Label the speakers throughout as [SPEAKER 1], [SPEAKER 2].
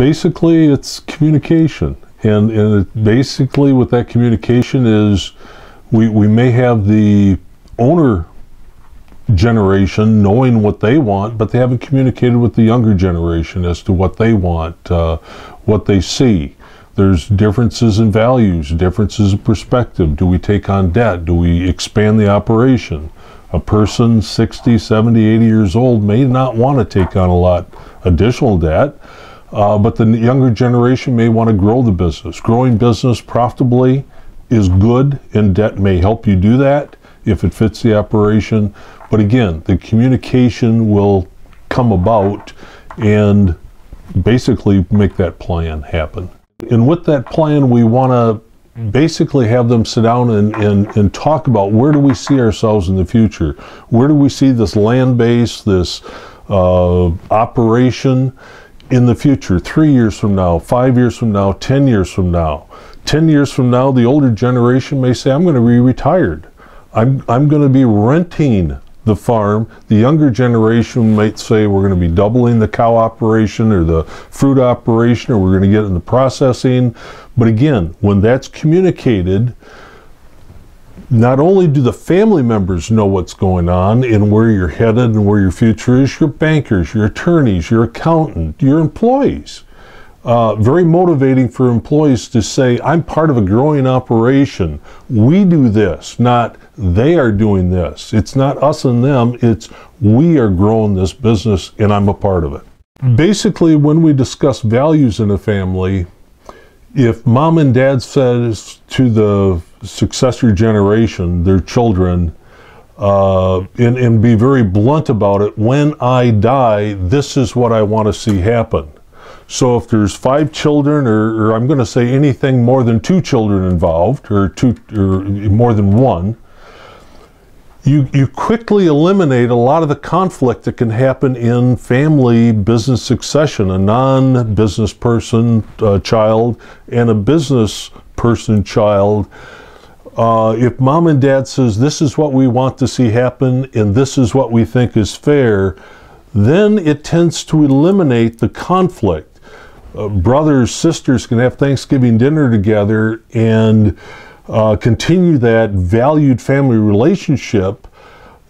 [SPEAKER 1] Basically, it's communication. And basically what that communication is, we may have the owner generation knowing what they want, but they haven't communicated with the younger generation as to what they want, what they see. There's differences in values, differences in perspective. Do we take on debt? Do we expand the operation? A person 60, 70, 80 years old may not want to take on a lot additional debt, but the younger generation may want to grow the business. Growing business profitably is good, and debt may help you do that if it fits the operation. But again, the communication will come about and basically make that plan happen. And with that plan, we want to basically have them sit down and talk about, where do we see ourselves in the future? Where do we see this land base, this operation in the future, 3 years from now, 5 years from now, 10 years from now? 10 years from now, the older generation may say, I'm going to be retired. I'm going to be renting the farm. The younger generation might say, we're going to be doubling the cow operation or the fruit operation, or we're going to get into processing. But again, when that's communicated, not only do the family members know what's going on and where you're headed and where your future is, your bankers, your attorneys, your accountant, your employees. Very motivating for employees to say, I'm part of a growing operation. We do this, not they are doing this. It's not us and them, it's we are growing this business and I'm a part of it. Basically, when we discuss values in a family, if mom and dad says to the successor generation, their children, and be very blunt about it, when I die, this is what I want to see happen. So if there's 5 children, or I'm going to say anything more than 2 children involved, or more than 1, you quickly eliminate a lot of the conflict that can happen in family business succession. A non-business person child and a business person child. If mom and dad says, this is what we want to see happen and this is what we think is fair, then it tends to eliminate the conflict. Brothers, sisters can have Thanksgiving dinner together and continue that valued family relationship,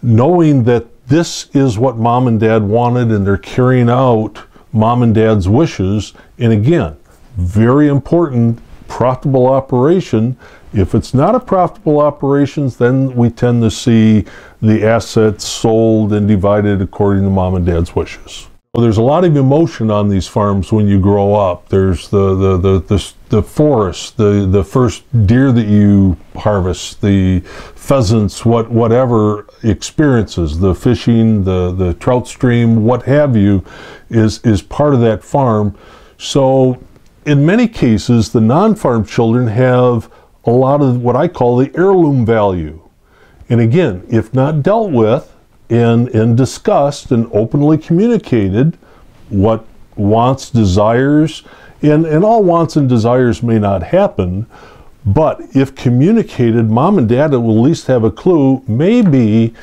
[SPEAKER 1] knowing that this is what mom and dad wanted and they're carrying out mom and dad's wishes. And again, very important, profitable operation. If it's not a profitable operation, then we tend to see the assets sold and divided according to mom and dad's wishes. There's a lot of emotion on these farms when you grow up. There's the forest, the first deer that you harvest, the pheasants, whatever experiences, the fishing, the trout stream, what have you, is part of that farm. So in many cases, the non-farm children have a lot of what I call the heirloom value. And again, if not dealt with and discussed and openly communicated, what wants, desires, and all wants and desires may not happen, but if communicated, mom and dad will at least have a clue, maybe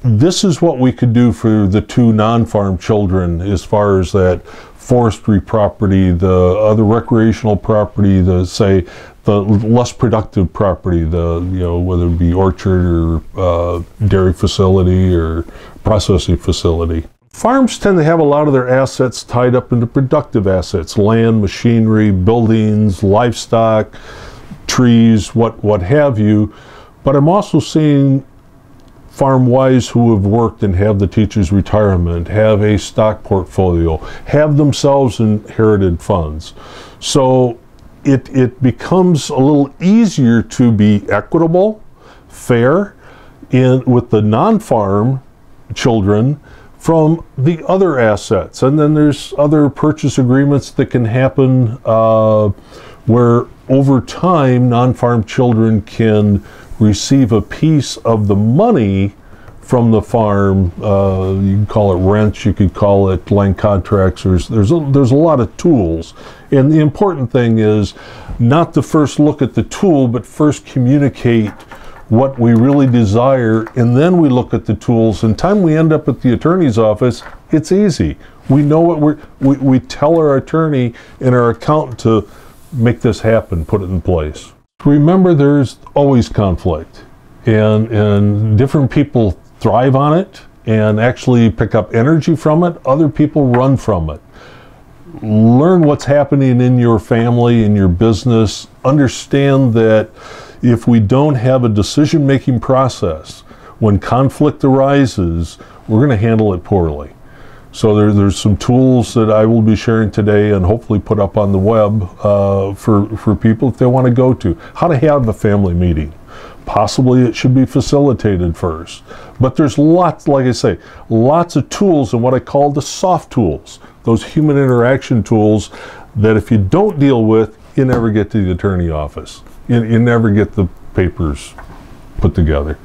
[SPEAKER 1] this is what we could do for the 2 non-farm children as far as that forestry property, the other recreational property, the less productive property, whether it be orchard or dairy facility or processing facility. Farms tend to have a lot of their assets tied up into productive assets, land, machinery, buildings, livestock, trees, what have you. But I'm also seeing farm wives who have worked and have the teacher's retirement, have a stock portfolio, have themselves inherited funds. So it becomes a little easier to be equitable, fair, with the non-farm children from the other assets. And then there's other purchase agreements that can happen where over time non-farm children can receive a piece of the money from the farm. You can call it rents, you could call it land contracts. There's a lot of tools. And the important thing is not to first look at the tool, but first communicate what we really desire, and then we look at the tools. And time we end up at the attorney's office, it's easy. We know what we tell our attorney and our accountant to make this happen, put it in place. Remember, there's always conflict, and different people thrive on it and actually pick up energy from it. Other people run from it. Learn what's happening in your family, in your business. Understand that if we don't have a decision-making process, when conflict arises, we're going to handle it poorly. So there's some tools that I will be sharing today and hopefully put up on the web for people if they want to go to. How to have a family meeting. Possibly it should be facilitated first. But there's lots, like I say, lots of tools and what I call the soft tools. Those human interaction tools that if you don't deal with, you never get to the attorney office. You never get the papers put together.